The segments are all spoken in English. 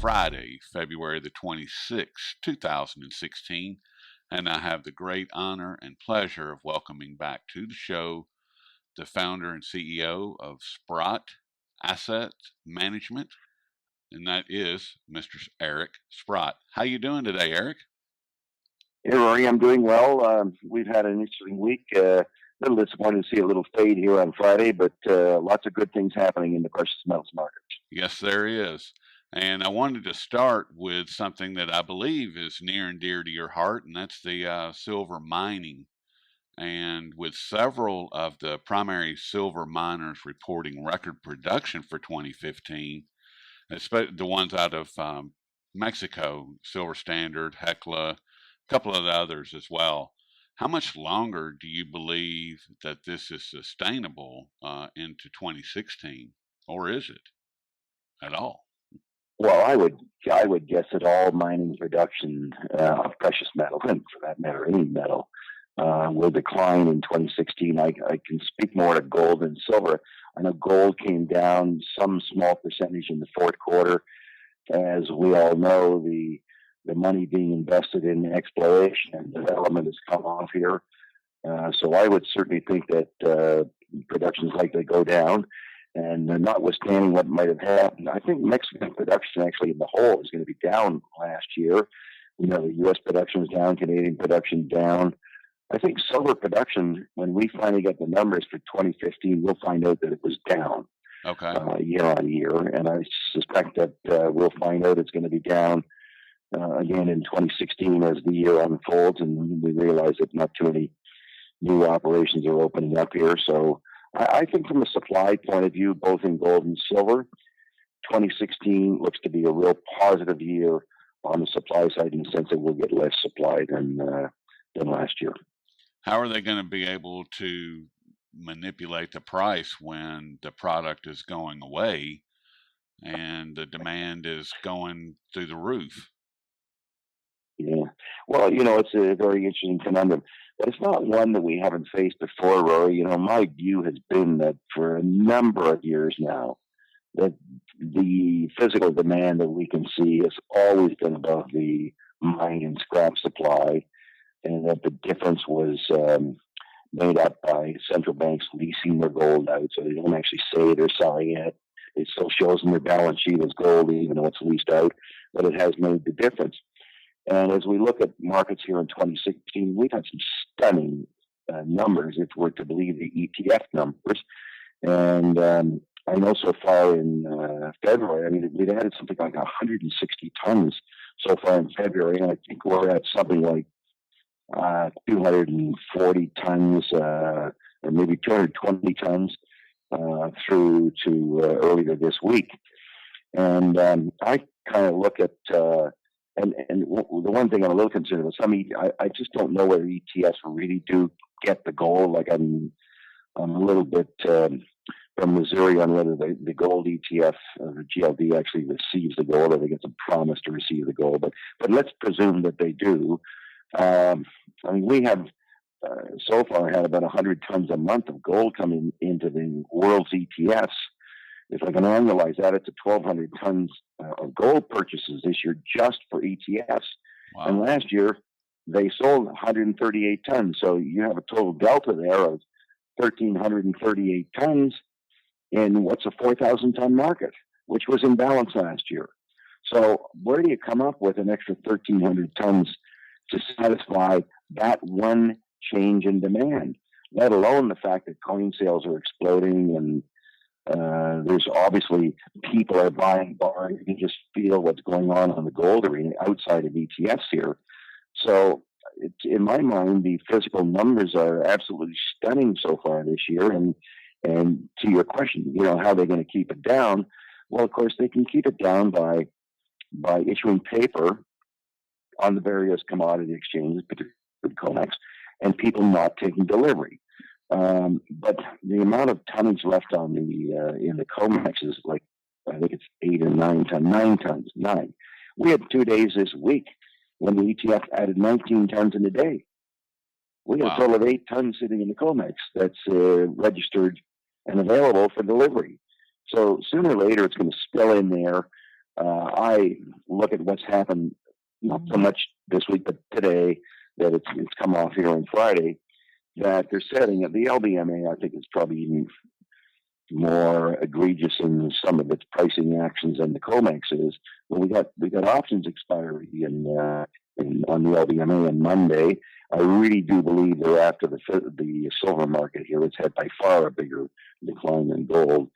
Friday, February the 26th, 2016, and I have the great honor and pleasure of welcoming back to the show the founder and CEO of Sprott Asset Management, and that is Mr. Eric Sprott. How you doing today, Eric? Hey, Rory, I'm doing well. We've had an interesting week. A little disappointed to see a little fade here on Friday, but lots of good things happening in the precious metals market. Yes, there is. And I wanted to start with something that I believe is near and dear to your heart, and that's the silver mining. And with several of the primary silver miners reporting record production for 2015, especially the ones out of Mexico, Silver Standard, Hecla, a couple of the others as well. How much longer do you believe that this is sustainable into 2016, or is it at all? Well, I would guess that all mining production of precious metal, and for that matter, any metal, will decline in 2016. I can speak more to gold and silver. I know gold came down some small percentage in the fourth quarter. As we all know, the money being invested in exploration and development has come off here. So I would certainly think that production is likely to go down. And notwithstanding what might have happened, I think Mexican production actually in the whole is going to be down last year. You know, the U.S. production is down, Canadian production down. I think silver production, when we finally get the numbers for 2015, we'll find out that it was down year on year. And I suspect that we'll find out it's going to be down again in 2016 as the year unfolds, and we realize that not too many new operations are opening up here. So I think from a supply point of view, both in gold and silver, 2016 looks to be a real positive year on the supply side in the sense that we'll get less supply than last year. How are they going to be able to manipulate the price when the product is going away and the demand is going through the roof? Yeah. Well, you know, it's a very interesting conundrum, but it's not one that we haven't faced before, Rory. You know, my view has been that for a number of years now, that the physical demand that we can see has always been above the mine and scrap supply, and that the difference was made up by central banks leasing their gold out, so they don't actually say they're selling it. It still shows in their balance sheet as gold, even though it's leased out, but it has made the difference. And as we look at markets here in 2016, we've had some stunning numbers, if we're to believe the ETF numbers. And I know so far in February, I mean, we've added something like 160 tons so far in February, and I think we're at something like 240 tons, or maybe 220 tons through to earlier this week. And I kind of look at and the one thing I'm a little concerned about, I just don't know whether ETFs really do get the gold. Like I'm a little bit from Missouri on whether the gold ETF, the GLD, actually receives the gold, or they get a promise to receive the gold. But let's presume that they do. I mean, we have so far had about 100 tons a month of gold coming into the world's ETFs. If I can annualize that, it's 1,200 tons of gold purchases this year just for ETFs. Wow. And last year, they sold 138 tons. So you have a total delta there of 1,338 tons in what's a 4,000-ton market, which was in balance last year. So where do you come up with an extra 1,300 tons to satisfy that one change in demand, let alone the fact that coin sales are exploding, and there's obviously people are buying bars. You can just feel what's going on the gold arena outside of ETFs here. So in my mind, the physical numbers are absolutely stunning so far this year. And to your question, you know, how are they going to keep it down? Well, of course, they can keep it down by issuing paper on the various commodity exchanges, particularly COMEX, and people not taking delivery. But the amount of tonnage left on in the COMEX is like, I think it's 8 or 9 tons, 9 tons, 9. We had 2 days this week when the ETF added 19 tons in a day. We got a total of 8 tons sitting in the COMEX that's registered and available for delivery. So sooner or later, it's going to spill in there. I look at what's happened, not so much this week, but today, that it's come off here on Friday, that they're setting at the LBMA. I think it's probably even more egregious in some of its pricing actions than the COMEX is. Well, we got options expiry on the LBMA on Monday. I really do believe they're after the silver market here. It's had by far a bigger decline than gold.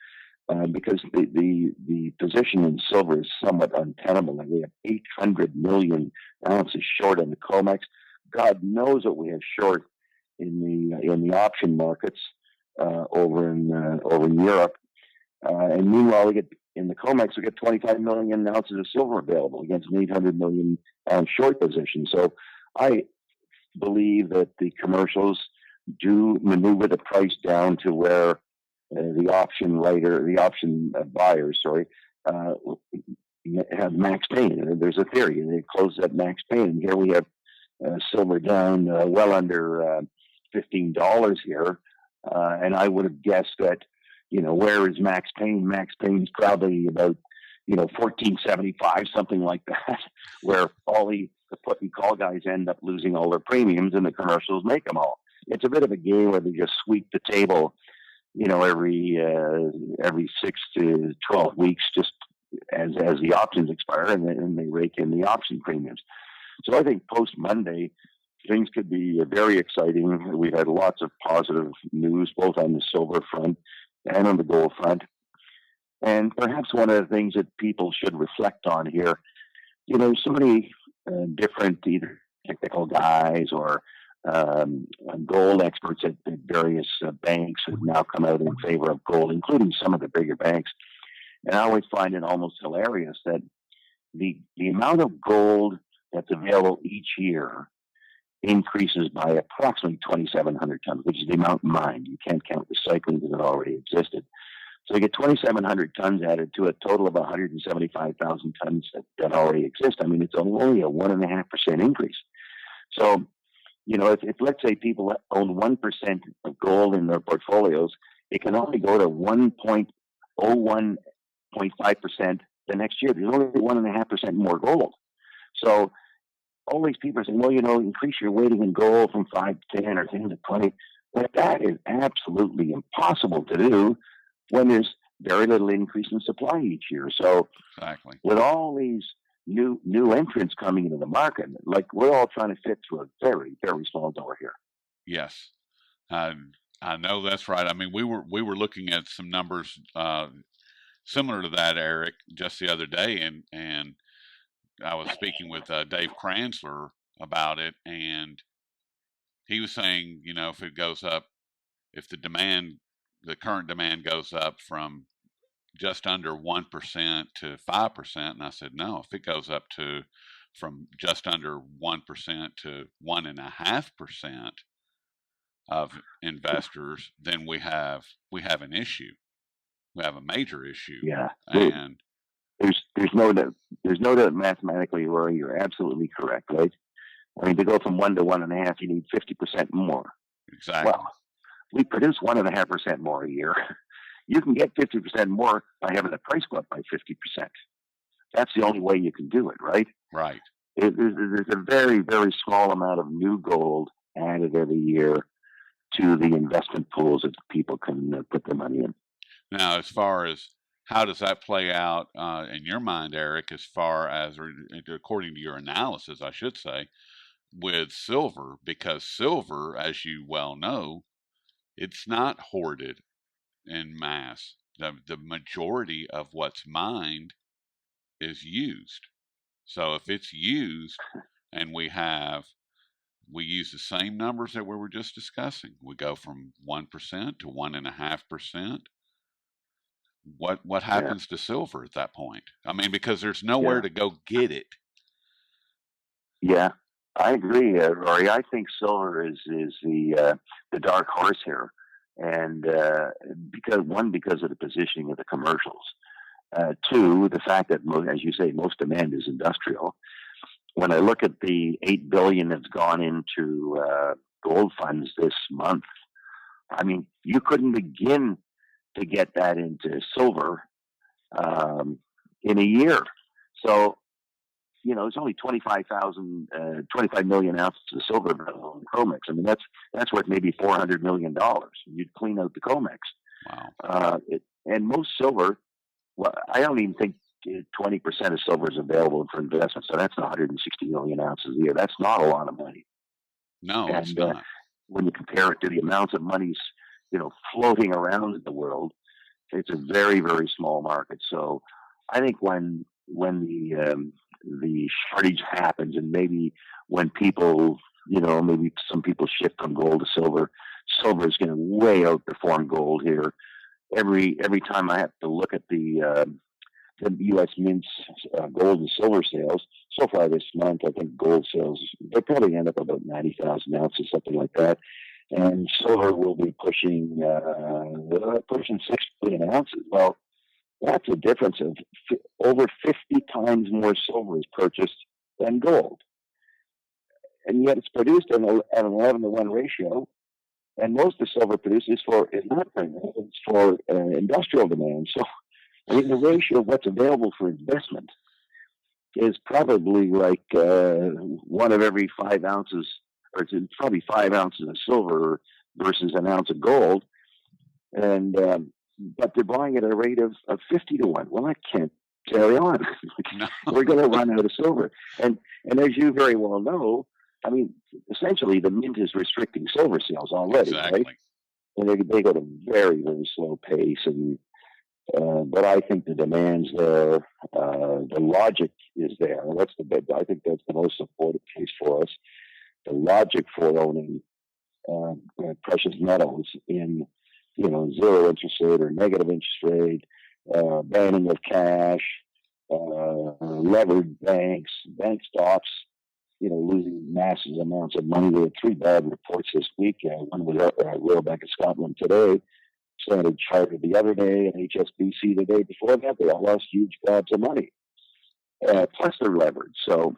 Because the position in silver is somewhat untenable. Like we have 800 million ounces short on the COMEX. God knows what we have short in the option markets over in Europe. And meanwhile, we get in the COMEX, we get 25 million ounces of silver available against an 800 million ounce short position. So I believe that the commercials do maneuver the price down to where the option buyers, have max pain. There's a theory, and it closes at max pain. And here we have silver down well under $15 here, and I would have guessed that, where is max pain? Max pain is probably about $14.75, something like that, where all the put and call guys end up losing all their premiums, and the commercials make them all. It's a bit of a game where they just sweep the table every 6 to 12 weeks, just as the options expire, and they rake in the option premiums. So I think post Monday, things could be very exciting. We've had lots of positive news, both on the silver front and on the gold front. And perhaps one of the things that people should reflect on here, so many different either technical guys or gold experts at various banks have now come out in favor of gold, including some of the bigger banks. And I always find it almost hilarious that the amount of gold that's available each year increases by approximately 2,700 tons, which is the amount mined. You can't count recycling because it already existed. So you get 2,700 tons added to a total of 175,000 tons that already exist. I mean, it's only a 1.5% increase. So, if let's say people own 1% of gold in their portfolios, it can only go to 1.5% the next year. There's only 1.5% more gold. So all these people are saying, well, increase your weighting in gold from 5 to 10 or 10 to 20. But that is absolutely impossible to do when there's very little increase in supply each year. So exactly, with all these new entrants coming into the market, like we're all trying to fit through a very, very small door here. Yes, I know that's right. I mean, we were looking at some numbers similar to that, Eric, just the other day, and I was speaking with Dave Kranzler about it, and he was saying, if it goes up, if the current demand goes up from just under 1% to 5%, and I said, no, if it goes up from just under 1% to 1.5% of investors, then we have an issue. We have a major issue. Yeah, and there's no doubt mathematically, Rory, you're absolutely correct, right? I mean, to go from 1 to 1.5, you need 50% more. Exactly. Well, we produce 1.5% more a year. You can get 50% more by having the price go up by 50%. That's the only way you can do it, right? Right. There's a very, very small amount of new gold added every year to the investment pools that people can put their money in. Now, as far as how does that play out in your mind, Eric, as far as, or according to your analysis, I should say, with silver, because silver, as you well know, it's not hoarded in mass. The majority of what's mined is used. So if it's used and we use the same numbers that we were just discussing, we go from 1% to 1.5%. What happens to silver at that point? I mean, because there's nowhere to go get it. Yeah, I agree, Rory. I think silver is the dark horse here, and because of the positioning of the commercials. Two, the fact that, as you say, most demand is industrial. When I look at the $8 billion that's gone into gold funds this month, I mean, you couldn't begin to get that into silver in a year. So, it's only 25 million ounces of silver available in COMEX. I mean, that's worth maybe $400 million. You'd clean out the COMEX. Wow. And most silver, well, I don't even think 20% of silver is available for investment. So that's 160 million ounces a year. That's not a lot of money. No, it's And not. when you compare it to the amounts of monies, floating around in the world, it's a very, very small market. So I think when the shortage happens, and maybe when people, maybe some people shift from gold to silver, silver is going to way outperform gold here. Every time I have to look at the U.S. Mint's gold and silver sales so far this month, I think gold sales they'll probably end up about 90,000 ounces, something like that, and silver will be pushing 6 million ounces. Well, that's a difference of over 50 times more silver is purchased than gold, and yet it's produced at an 11-to-1 ratio. And most of the silver produced is not for it's for industrial demand. So, I mean, the ratio of what's available for investment is probably like 1 of every 5 ounces, or it's probably 5 ounces of silver versus an ounce of gold. And but they're buying at a rate of 50-to-1. Well, that can't carry on. No. We're going to run out of silver. And as you very well know, I mean, essentially the mint is restricting silver sales already, Exactly. right? And they go at a very, very slow pace. And but I think the demand's there. The logic is there. I think that's the most supportive case for us. The logic for owning precious metals in zero interest rate or negative interest rate, banning of cash, levered bank stocks, losing massive amounts of money. There were 3 bad reports this week. One was Royal Bank of Scotland today, Standard Chartered the other day, and HSBC the day before that. They all lost huge gobs of money. Plus they're levered. So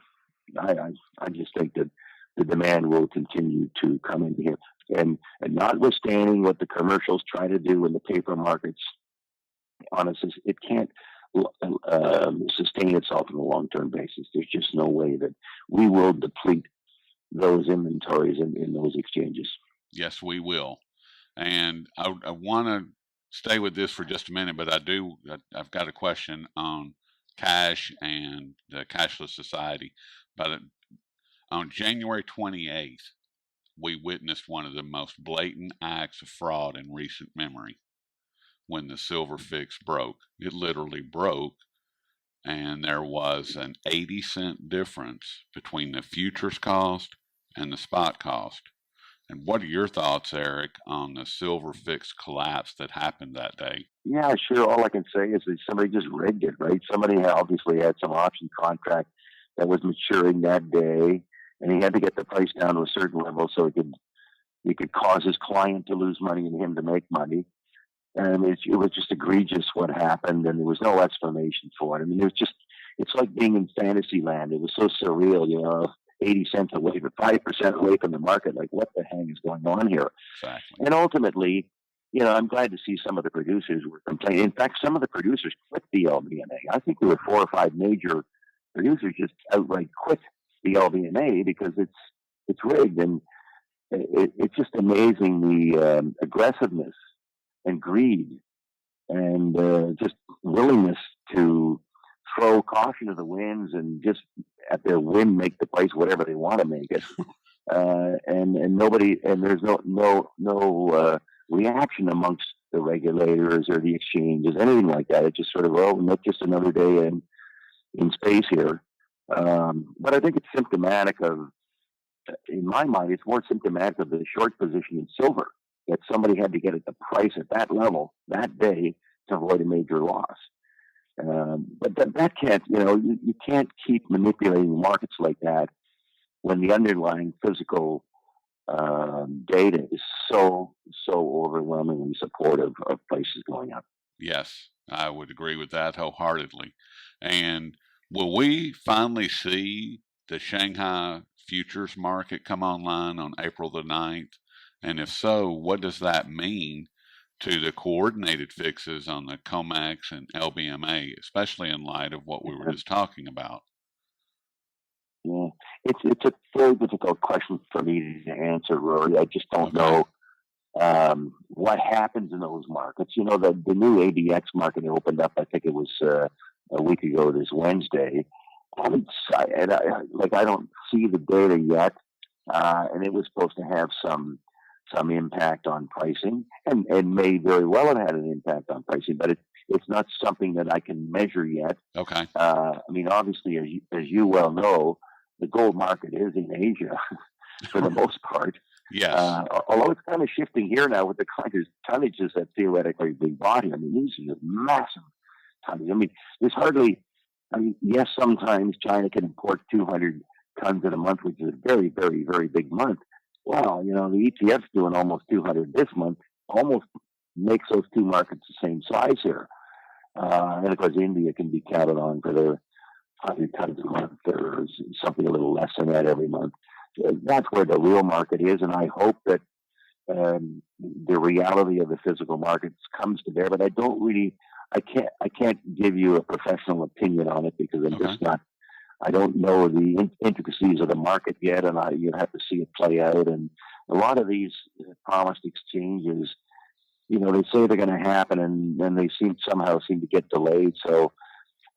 I just think that the demand will continue to come in here. And notwithstanding what the commercials try to do in the paper markets, honestly, it can't sustain itself on a long-term basis. There's just no way that we will deplete those inventories in those exchanges. Yes, we will. And I want to stay with this for just a minute, but I've got a question on cash and the cashless society. But on January 28th, we witnessed one of the most blatant acts of fraud in recent memory when the silver fix broke. It literally broke, and there was an 80-cent difference between the futures cost and the spot cost. And what are your thoughts, Eric, on the silver fix collapse that happened that day? Yeah, sure. All I can say is that somebody just rigged it, right? Somebody obviously had some option contract that was maturing that day, and he had to get the price down to a certain level so he could cause his client to lose money and him to make money. And it was just egregious what happened, and there was no explanation for it. I mean, it's like being in fantasy land. It was so surreal, 80 cents away, but 5% away from the market. Like, what the hell is going on here? Exactly. And ultimately, I'm glad to see some of the producers were complaining. In fact, some of the producers quit the LBMA. I think there were 4 or 5 major producers just outright quit the LBMA because it's rigged. And it's just amazing the aggressiveness and greed and just willingness to throw caution to the winds and just at their whim make the price whatever they want to make it. And nobody, and there's no reaction amongst the regulators or the exchanges, anything like that. It just sort of, not just another day in space here. But I think it's symptomatic of, in my mind, it's more symptomatic of the short position in silver, that somebody had to get at the price at that level that day to avoid a major loss. But that can't, you can't keep manipulating markets like that when the underlying physical data is so overwhelmingly supportive of prices going up. Yes, I would agree with that wholeheartedly. And will we finally see the Shanghai futures market come online on April the 9th? And if so, what does that mean to the coordinated fixes on the COMEX and LBMA, especially in light of what we were just talking about? Yeah, it's a very difficult question for me to answer, Rory. I just don't Okay. know what happens in those markets. You know, the new ADX market opened up. I think it was a week ago this Wednesday. I don't see the data yet, and it was supposed to have some impact on pricing, and may very well have had an impact on pricing, but it's not something that I can measure yet. Okay. I mean, obviously, as you well know, the gold market is in Asia for the most part. Yes. Although it's kind of shifting here now with the kind of tonnages that theoretically being bought here. I mean, these are massive tonnages. I mean, there's hardly. I mean, yes, sometimes China can import 200 tons in a month, which is a very, very, very big month. Well, you know, the ETF's doing almost 200 this month, almost makes those two markets the same size here. And of course, India can be counted on for their 100 tons a month or something a little less than that every month. That's where the real market is, and I hope that the reality of the physical markets comes to bear. But I don't really, I can't give you a professional opinion on it because I'm just not. I don't know the intricacies of the market yet, and you have to see it play out. And a lot of these promised exchanges, you know, they say they're going to happen, and then they somehow seem to get delayed. So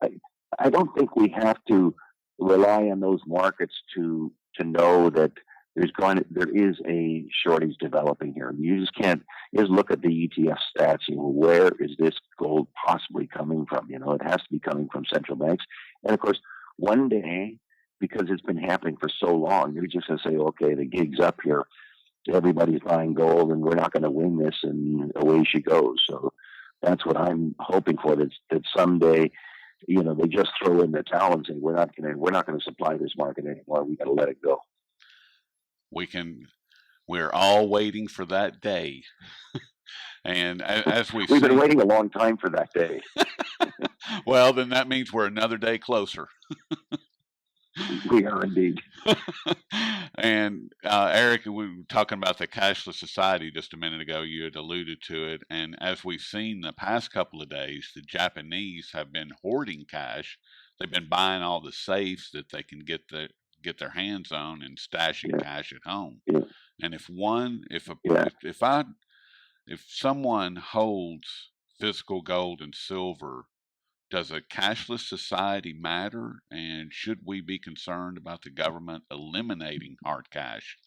I don't think we have to rely on those markets to know that there is a shortage developing here. You just can't just look at the ETF stats. You know, where is this gold possibly coming from? You know, it has to be coming from central banks, and of course, one day, because it's been happening for so long, you're just going to say, okay, the gig's up here. Everybody's buying gold, and we're not going to win this, and away she goes. So that's what I'm hoping for. That someday, you know, they just throw in the towel and say, we're not going to supply this market anymore. We got to let it go. We're all waiting for that day. And as we've been waiting a long time for that day. Well, then that means we're another day closer. We are indeed. And Eric, we were talking about the cashless society just a minute ago. You had alluded to it. And as we've seen the past couple of days, the Japanese have been hoarding cash. They've been buying all the safes that they can get their hands on and stashing cash at home. Yeah. And if someone holds physical gold and silver, does a cashless society matter? And should we be concerned about the government eliminating hard cash?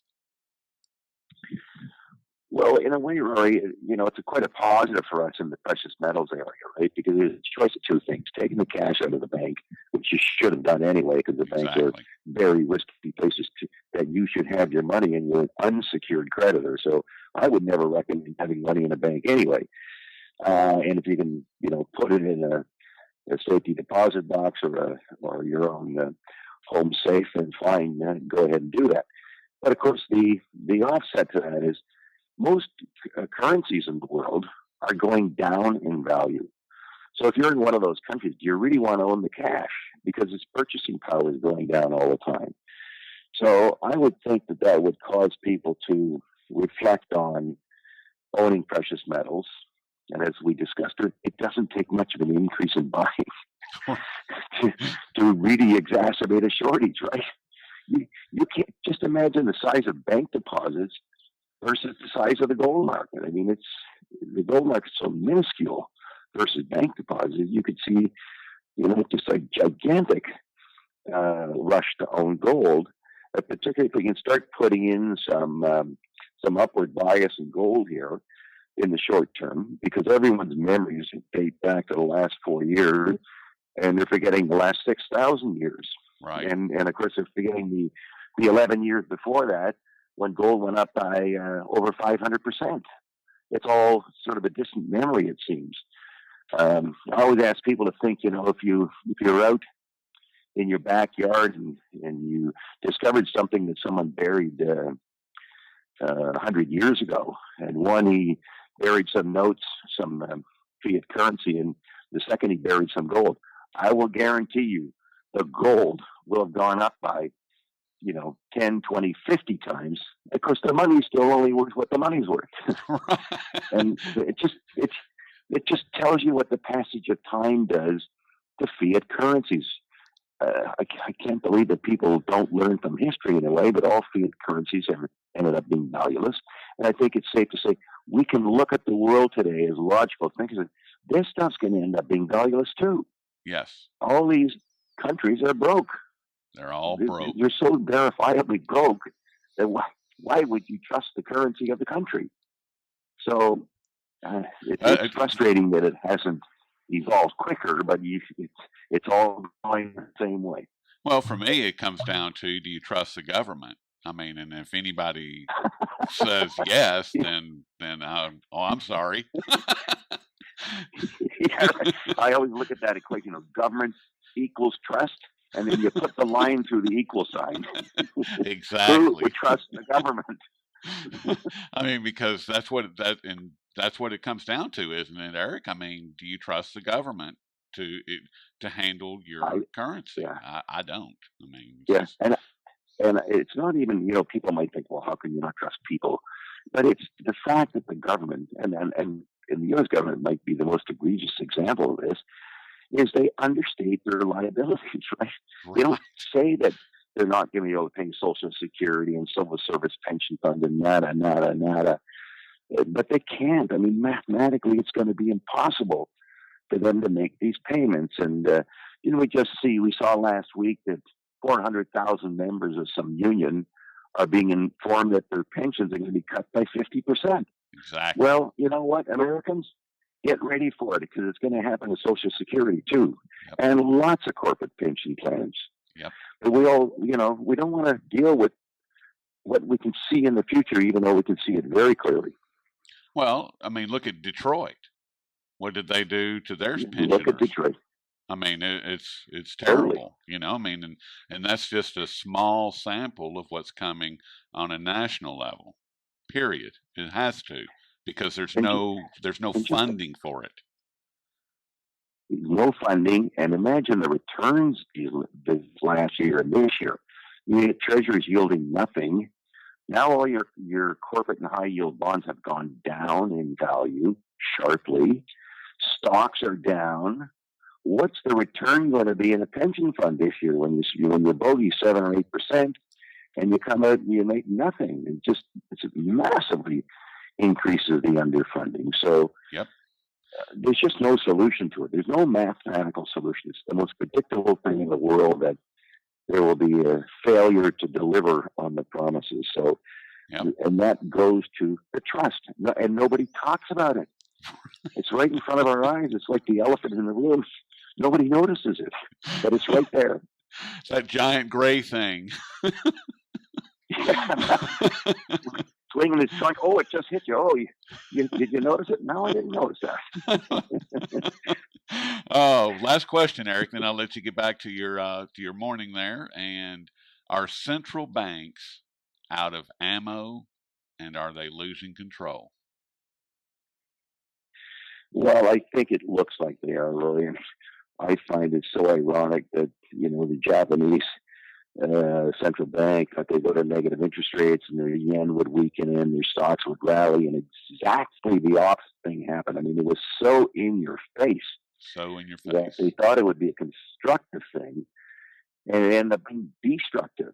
Well, in a way, Rory, you know, it's quite a positive for us in the precious metals area, right? Because there's a choice of two things: taking the cash out of the bank, which you should have done anyway, because the banks are very risky places that you should have your money, and you're an unsecured creditor. So I would never recommend having money in a bank anyway. And if you can, you know, put it in a safety deposit box or your own home safe, and fine, go ahead and do that. But of course, the offset to that is most currencies in the world are going down in value. So if you're in one of those countries, do you really want to own the cash? Because its purchasing power is going down all the time. So I would think that would cause people to reflect on owning precious metals. And as we discussed, it doesn't take much of an increase in buying to really exacerbate a shortage, right? You can't just imagine the size of bank deposits versus the size of the gold market. I mean, the gold market's so minuscule versus bank deposits. You could see, you know, just a gigantic rush to own gold, particularly if we can start putting in some upward bias in gold here in the short term, because everyone's memories date back to the last 4 years, and they're forgetting the last 6,000 years. Right. And of course, they're forgetting the 11 years before that, when gold went up by over 500%. It's all sort of a distant memory, it seems. I always ask people to think, you know, if you're out in your backyard and you discovered something that someone buried 100 years ago, and he buried some notes, some fiat currency, and the second he buried some gold, I will guarantee you the gold will have gone up by, you know, 10, 20, 50 times. Of course, the money's still only worth what the money's worth. And It just tells you what the passage of time does to fiat currencies. I can't believe that people don't learn from history in a way, but all fiat currencies have ended up being valueless. And I think it's safe to say we can look at the world today as logical thinkers. This stuff's going to end up being valueless too. Yes, All these countries are broke. they're all broke. They're so verifiably broke that why would you trust the currency of the country? So it's It, frustrating that it hasn't evolved quicker, but it's all going the same way. well, for me, it comes down to, do you trust the government? I mean, and if anybody says yes, oh, I'm sorry. Yeah, I always look at that equation of government equals trust, and then you put the line through the equal sign. Who Exactly. would trust the government? I mean, because that's what it comes down to, isn't it, Eric? I mean, do you trust the government to handle your currency? Yeah, I don't. I mean, yeah, and it's not even, people might think, well, how can you not trust people? But it's the fact that the government and the U.S. government might be the most egregious example of this, is they understate their liabilities, right? They don't say that they're not going to be able to pay Social Security and Civil Service Pension Fund and nada, nada, nada. But they can't. I mean, mathematically, it's going to be impossible for them to make these payments. And, we saw last week that 400,000 members of some union are being informed that their pensions are going to be cut by 50%. Exactly. Well, you know what, Americans? Get ready for it, because it's going to happen to Social Security too, and lots of corporate pension plans. Yep. But we don't want to deal with what we can see in the future, even though we can see it very clearly. Well, I mean, look at Detroit. What did they do to their pensioners? Look at Detroit. I mean, it's terrible, Totally. I mean, and that's just a small sample of what's coming on a national level. Period. It has to, because there's no funding for it. No funding, and imagine the returns this last year and this year. You get treasuries yielding nothing. Now all your corporate and high yield bonds have gone down in value sharply. Stocks are down. What's the return going to be in a pension fund this year when your bogey 7 or 8%, and you come out and you make nothing? It massively increases the underfunding. So there's just no solution to it. There's no mathematical solution. It's the most predictable thing in the world that there will be a failure to deliver on the promises. So, and that goes to the trust, and nobody talks about it. It's right in front of our eyes. It's like the elephant in the room. Nobody notices it, but it's right there. That giant gray thing. Swinging his trunk. Oh, it just hit you. Oh, did you notice it? No, I didn't notice that. Oh, last question, Eric. Then I'll let you get back to your morning there. And are central banks out of ammo, and are they losing control? Well, I think it looks like they are, really. I find it so ironic that the Japanese central bank, that they go to negative interest rates and their yen would weaken and their stocks would rally, and exactly the opposite thing happened. I mean, it was so in your face. So in your face. That they thought it would be a constructive thing, and it ended up being destructive.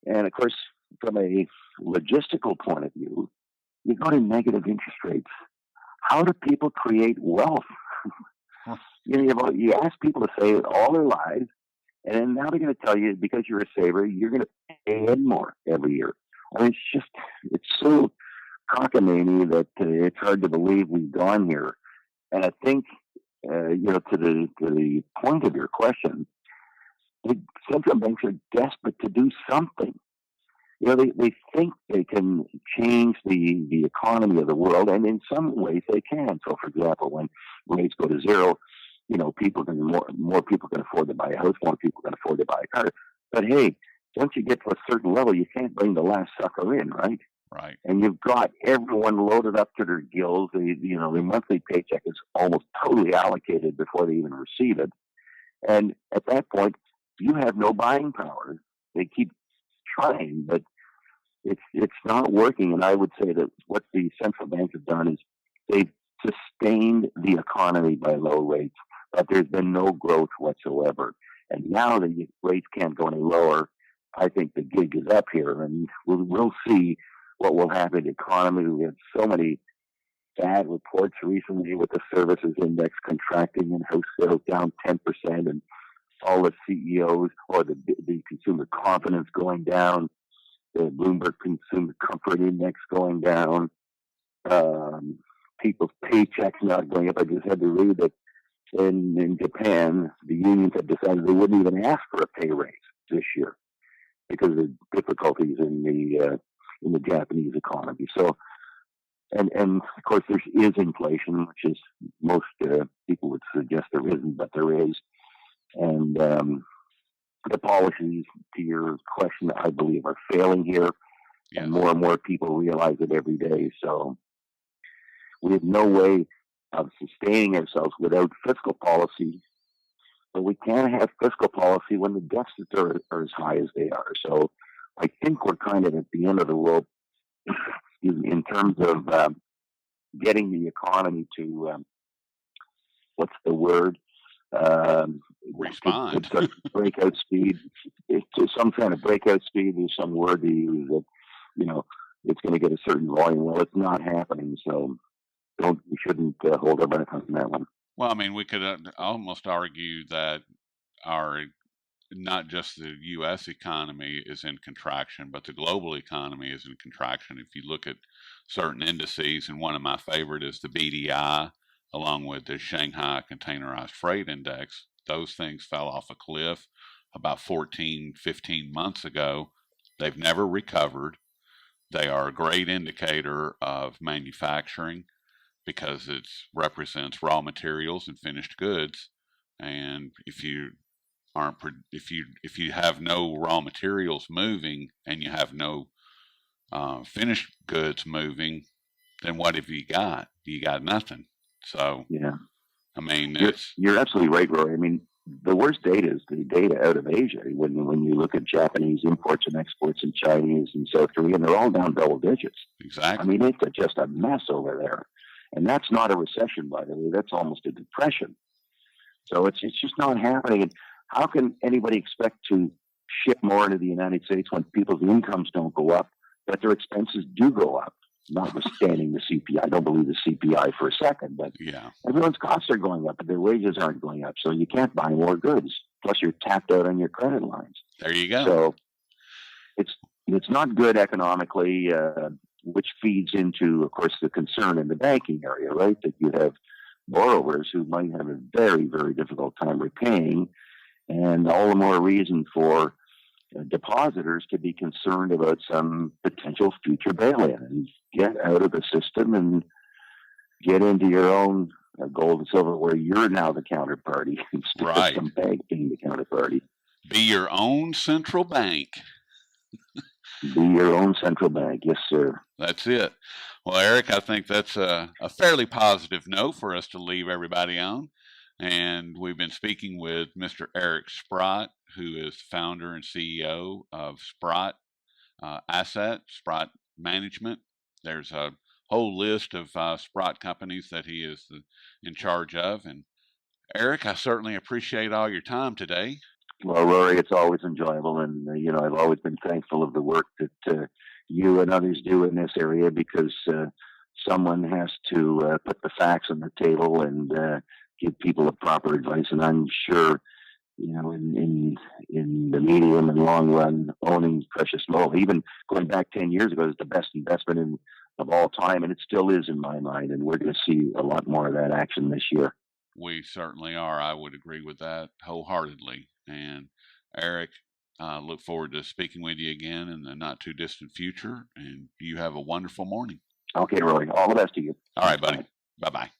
And of course, from a logistical point of view, you go to negative interest rates. How do people create wealth? You ask people to save all their lives, and then now they're going to tell you, because you're a saver, you're going to pay in more every year. I mean, it's so cockamamie that it's hard to believe we've gone here. And I think, to the point of your question, the central banks are desperate to do something. They think they can change the economy of the world, and in some ways they can. So, for example, when rates go to zero, more people can afford to buy a house, more people can afford to buy a car. But hey, once you get to a certain level, you can't bring the last sucker in, right? Right. And you've got everyone loaded up to their gills. Their monthly paycheck is almost totally allocated before they even receive it. And at that point, you have no buying power. They keep trying, but it's not working. And I would say that what the central banks have done is they've sustained the economy by low rates, but there's been no growth whatsoever. And now that rates can't go any lower, I think the gig is up here, and we'll see what will happen to the economy. We had so many bad reports recently with the services index contracting and house sales down 10%, and all the CEOs or the consumer confidence going down, the Bloomberg Consumer Comfort Index going down, people's paychecks not going up. I just had to read that in Japan, the unions have decided they wouldn't even ask for a pay raise this year because of difficulties in the Japanese economy. So, and of course there is inflation, which is most people would suggest there isn't, but there is. And the policies, to your question, I believe are failing here, Yes. and more people realize it every day. So we have no way of sustaining ourselves without fiscal policy, but we can't have fiscal policy when the deficits are as high as they are. So I think we're kind of at the end of the rope in terms of getting the economy to what's the word? Respond. To breakout speed. To some kind of breakout speed. There's some word to use that, it's going to get a certain volume. Well, it's not happening, so we shouldn't hold our breath on that one. Well, I mean, we could almost argue that not just the U.S. economy is in contraction, but the global economy is in contraction. If you look at certain indices, and one of my favorite is the BDI, along with the Shanghai Containerized Freight Index, those things fell off a cliff about 14, 15 months ago. They've never recovered. They are a great indicator of manufacturing because it represents raw materials and finished goods. And if you have no raw materials moving and you have no finished goods moving, then what have you got? You got nothing. So yeah, I mean, you're absolutely right, Rory. I mean, the worst data is the data out of Asia. When you look at Japanese imports and exports and Chinese and South Korean, they're all down double digits. Exactly. I mean, it's just a mess over there. And that's not a recession, by the way. That's almost a depression. So it's just not happening. And how can anybody expect to ship more into the United States when people's incomes don't go up, but their expenses do go up, notwithstanding the CPI? I don't believe the CPI for a second, but yeah, everyone's costs are going up, but their wages aren't going up. So you can't buy more goods. Plus, you're tapped out on your credit lines. there you go. So it's not good economically, which feeds into, of course, the concern in the banking area, right? That you have borrowers who might have a very, very difficult time repaying, and all the more reason for depositors to be concerned about some potential future bail-in and get out of the system and get into your own gold and silver, where you're now the counterparty instead Right. of some bank being the counterparty. Be your own central bank. Be your own central bank. Yes, sir. That's it. Well, Eric, I think that's a fairly positive note for us to leave everybody on. And we've been speaking with Mr. Eric Sprott, who is founder and CEO of Sprott Sprott Management. There's a whole list of Sprott companies that he is in charge of. And Eric, I certainly appreciate all your time today. Well, Rory, it's always enjoyable, and I've always been thankful of the work that you and others do in this area, because someone has to put the facts on the table and give people the proper advice. And I'm sure, in the medium and long run, owning precious metal, even going back 10 years ago, is the best investment of all time, and it still is in my mind. And we're going to see a lot more of that action this year. We certainly are. I would agree with that wholeheartedly. And Eric, look forward to speaking with you again in the not too distant future. And you have a wonderful morning. Okay, Roy. All the best to you. All right, buddy. Bye-bye.